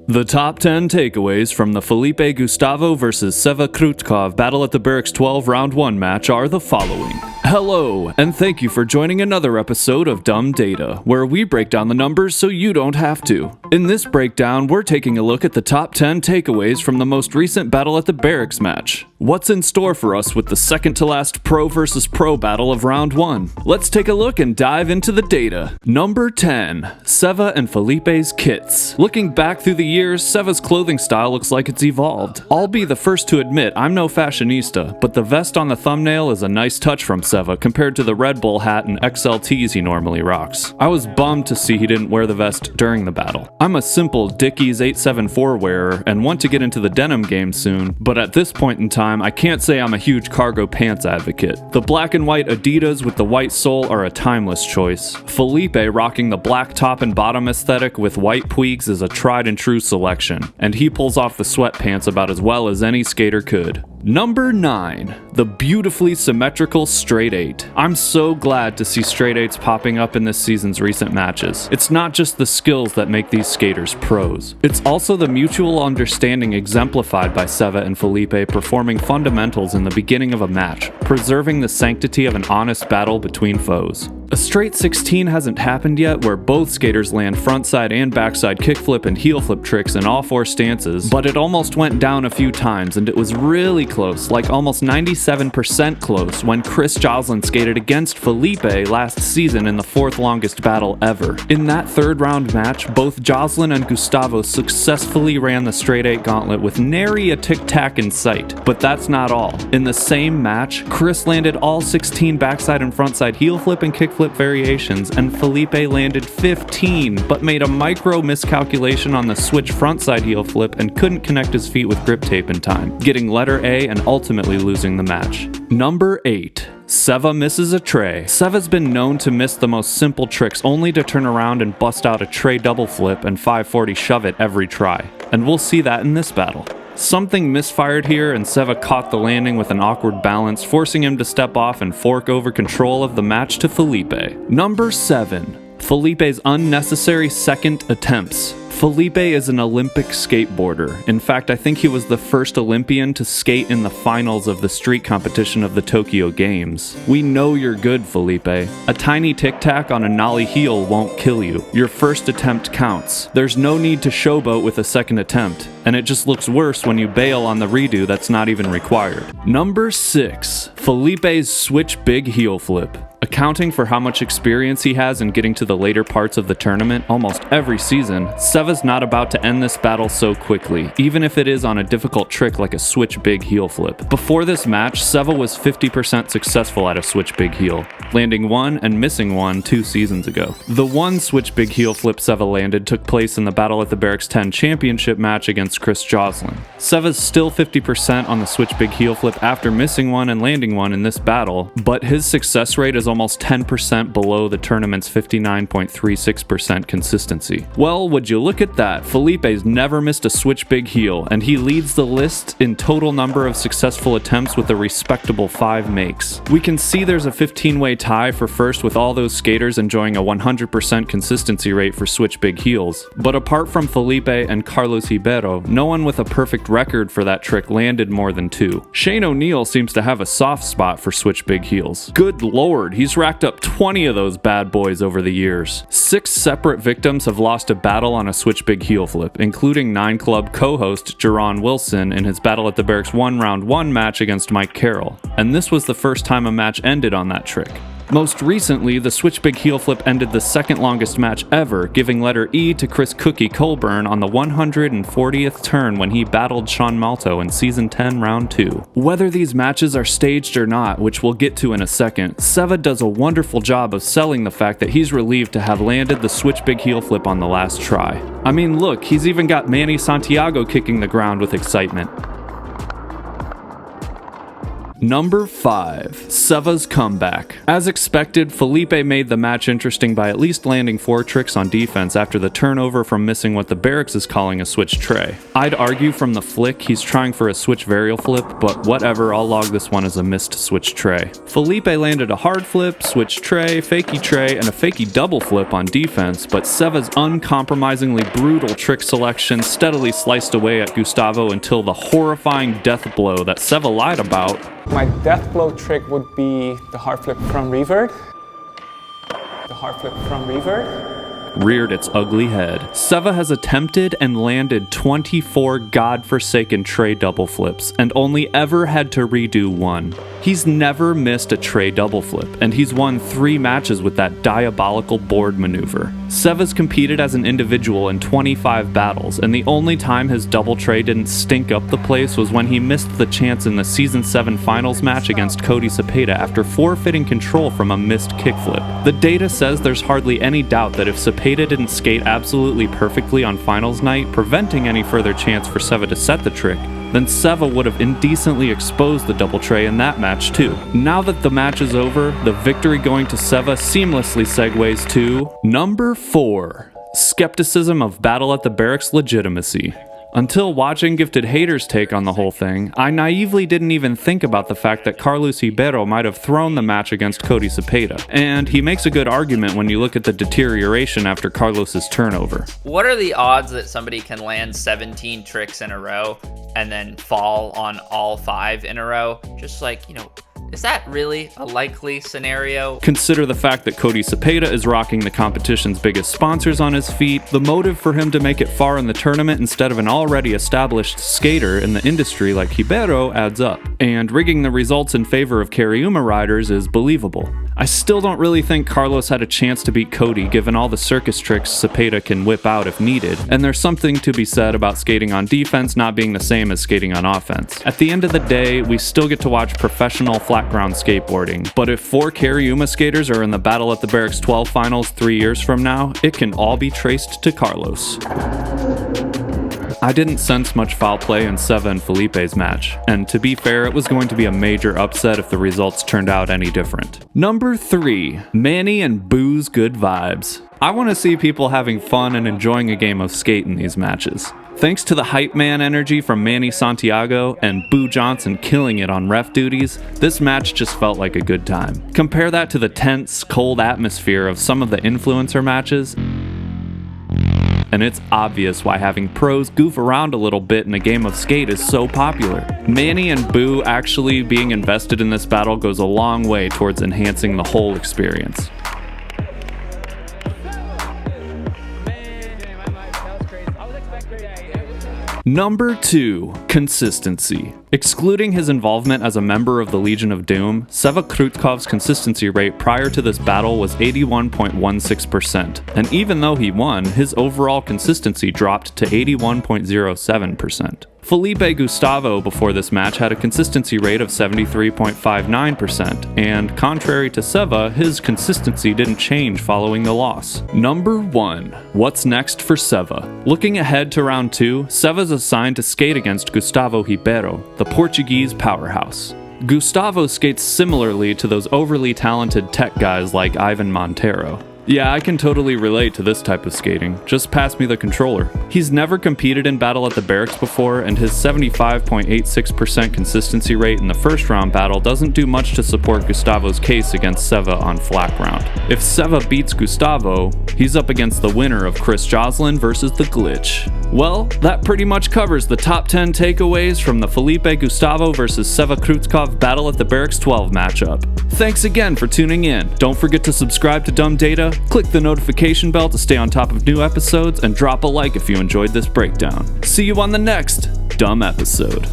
The top 10 takeaways from the Felipe Gustavo vs. Sewa Kroetkov Battle at the Berrics 12 Round 1 match are the following. Hello, and thank you for joining another episode of Dumb Data, where we break down the numbers so you don't have to. In this breakdown, we're taking a look at the top 10 takeaways from the most recent Battle at the Berrics match. What's in store for us with the second to last pro versus pro battle of Round 1? Let's take a look and dive into the data. Number 10. Sewa and Felipe's kits. Looking back through the years, Sewa's clothing style looks like it's evolved. I'll be the first to admit I'm no fashionista, but the vest on the thumbnail is a nice touch from Sewa compared to the Red Bull hat and XLTs he normally rocks. I was bummed to see he didn't wear the vest during the battle. I'm a simple Dickies 874 wearer and want to get into the denim game soon, but at this point in time, I can't say I'm a huge cargo pants advocate. The black and white Adidas with the white sole are a timeless choice. Felipe rocking the black top and bottom aesthetic with white tweaks is a tried and true selection, and he pulls off the sweatpants about as well as any skater could. Number 9. The beautifully symmetrical straight 8. I'm so glad to see straight 8s popping up in this season's recent matches. It's not just the skills that make these skaters pros. It's also the mutual understanding exemplified by Sewa and Felipe performing fundamentals in the beginning of a match, preserving the sanctity of an honest battle between foes. A straight 16 hasn't happened yet where both skaters land frontside and backside kickflip and heelflip tricks in all four stances, but it almost went down a few times and it was really close, like almost 97% close, when Chris Joslin skated against Felipe last season in the fourth longest battle ever. In that third round match, both Joslin and Gustavo successfully ran the straight 8 gauntlet with nary a tic-tac in sight. But that's not all. In the same match, Chris landed all 16 backside and frontside heelflip and kickflip variations, and Felipe landed 15, but made a micro miscalculation on the switch frontside heel flip and couldn't connect his feet with grip tape in time, getting letter A and ultimately losing the match. Number 8. Sewa misses a tray. Sewa's been known to miss the most simple tricks only to turn around and bust out a tray double flip and 540 shove it every try, and we'll see that in this battle. Something misfired here and Sewa caught the landing with an awkward balance, forcing him to step off and fork over control of the match to Felipe. Number 7. Felipe's unnecessary second attempts. Felipe is an Olympic skateboarder. In fact, I think he was the first Olympian to skate in the finals of the street competition of the Tokyo Games. We know you're good, Felipe. A tiny tic-tac on a nollie heel won't kill you. Your first attempt counts. There's no need to showboat with a second attempt, and it just looks worse when you bail on the redo that's not even required. Number 6. Felipe's switch big heel flip. Accounting for how much experience he has in getting to the later parts of the tournament almost every season, Sewa's not about to end this battle so quickly, even if it is on a difficult trick like a switch big heel flip. Before this match, Sewa was 50% successful at a switch big heel, landing one and missing one 2 seasons ago. The one switch big heel flip Sewa landed took place in the Battle at the Berrics 10 championship match against Chris Joslin. Sewa's still 50% on the switch big heel flip after missing one and landing one in this battle, but his success rate is almost 10% below the tournament's 59.36% consistency. Well, would you look at that? Felipe's never missed a switch big heel, and he leads the list in total number of successful attempts with a respectable 5 makes. We can see there's a 15-way tie for first with all those skaters enjoying a 100% consistency rate for switch big heels. But apart from Felipe and Carlos Ribeiro, no one with a perfect record for that trick landed more than 2. Shane O'Neill seems to have a soft spot for switch big heels. Good lord, he's racked up 20 of those bad boys over the years. 6 separate victims have lost a battle on a switch big heel flip, including 9 Club co-host Jaron Wilson in his Battle at the Berrics 1 Round 1 match against Mike Carroll, and this was the first time a match ended on that trick. Most recently, the switch big heel flip ended the second longest match ever, giving letter E to Chris Cookie Colburn on the 140th turn when he battled Sean Malto in Season 10 Round 2. Whether these matches are staged or not, which we'll get to in a second, Sewa does a wonderful job of selling the fact that he's relieved to have landed the switch big heel flip on the last try. I mean, look, he's even got Manny Santiago kicking the ground with excitement. Number 5. Sewa's comeback. As expected, Felipe made the match interesting by at least landing 4 tricks on defense after the turnover from missing what the Berrics is calling a switch tray. I'd argue from the flick he's trying for a switch varial flip, but whatever, I'll log this one as a missed switch tray. Felipe landed a hard flip, switch tray, fakie tray, and a fakie double flip on defense, but Sewa's uncompromisingly brutal trick selection steadily sliced away at Gustavo until the horrifying death blow that Sewa lied about. My death blow trick would be the hard flip from revert. The hard flip from revert. Reared its ugly head. Sewa has attempted and landed 24 godforsaken tray double flips and only ever had to redo 1. He's never missed a tray double flip, and he's won 3 matches with that diabolical board maneuver. Sewa's competed as an individual in 25 battles, and the only time his double tray didn't stink up the place was when he missed the chance in the Season 7 finals match against Cody Cepeda after forfeiting control from a missed kickflip. The data says there's hardly any doubt that if Cepeda didn't skate absolutely perfectly on finals night, preventing any further chance for Sewa to set the trick, then Sewa would have indecently exposed the double tray in that match too. Now that the match is over, the victory going to Sewa seamlessly segues to Number 4. Skepticism of Battle at the Berrics legitimacy. Until watching Gifted Hater's take on the whole thing, I naively didn't even think about the fact that Carlos Ribeiro might have thrown the match against Cody Cepeda, and he makes a good argument when you look at the deterioration after Carlos's turnover. What are the odds that somebody can land 17 tricks in a row and then fall on all 5 in a row? Just like, is that really a likely scenario? Consider the fact that Cody Cepeda is rocking the competition's biggest sponsors on his feet, the motive for him to make it far in the tournament instead of an already established skater in the industry like Ribeiro adds up, and rigging the results in favor of Cariuma riders is believable. I still don't really think Carlos had a chance to beat Cody given all the circus tricks Cepeda can whip out if needed, and there's something to be said about skating on defense not being the same as skating on offense. At the end of the day, we still get to watch professional flat ground skateboarding, but if 4 Cariuma skaters are in the Battle at the Berrics 12 finals 3 years from now, it can all be traced to Carlos. I didn't sense much foul play in Sewa and Felipe's match, and to be fair, it was going to be a major upset if the results turned out any different. Number 3. Manny and Boo's good vibes. I want to see people having fun and enjoying a game of skate in these matches. Thanks to the hype man energy from Manny Santiago and Boo Johnson killing it on ref duties, this match just felt like a good time. Compare that to the tense, cold atmosphere of some of the influencer matches, and it's obvious why having pros goof around a little bit in a game of skate is so popular. Manny and Boo actually being invested in this battle goes a long way towards enhancing the whole experience. Number 2. Consistency. Excluding his involvement as a member of the Legion of Doom, Sewa Kroetkov's consistency rate prior to this battle was 81.16%, and even though he won, his overall consistency dropped to 81.07%. Felipe Gustavo before this match had a consistency rate of 73.59%, and contrary to Sewa, his consistency didn't change following the loss. Number 1. What's next for Sewa? Looking ahead to round 2, Sewa's assigned to skate against Gustavo Ribeiro, the Portuguese powerhouse. Gustavo skates similarly to those overly talented tech guys like Ivan Montero. Yeah, I can totally relate to this type of skating. Just pass me the controller. He's never competed in Battle at the Berrics before, and his 75.86% consistency rate in the first round battle doesn't do much to support Gustavo's case against Sewa on flat ground. If Sewa beats Gustavo, he's up against the winner of Chris Joslin versus The Glitch. Well, that pretty much covers the top 10 takeaways from the Felipe Gustavo versus Sewa Kroetkov Battle at the Berrics 12 matchup. Thanks again for tuning in. Don't forget to subscribe to Dumb Data, click the notification bell to stay on top of new episodes, and drop a like if you enjoyed this breakdown. See you on the next Dumb episode.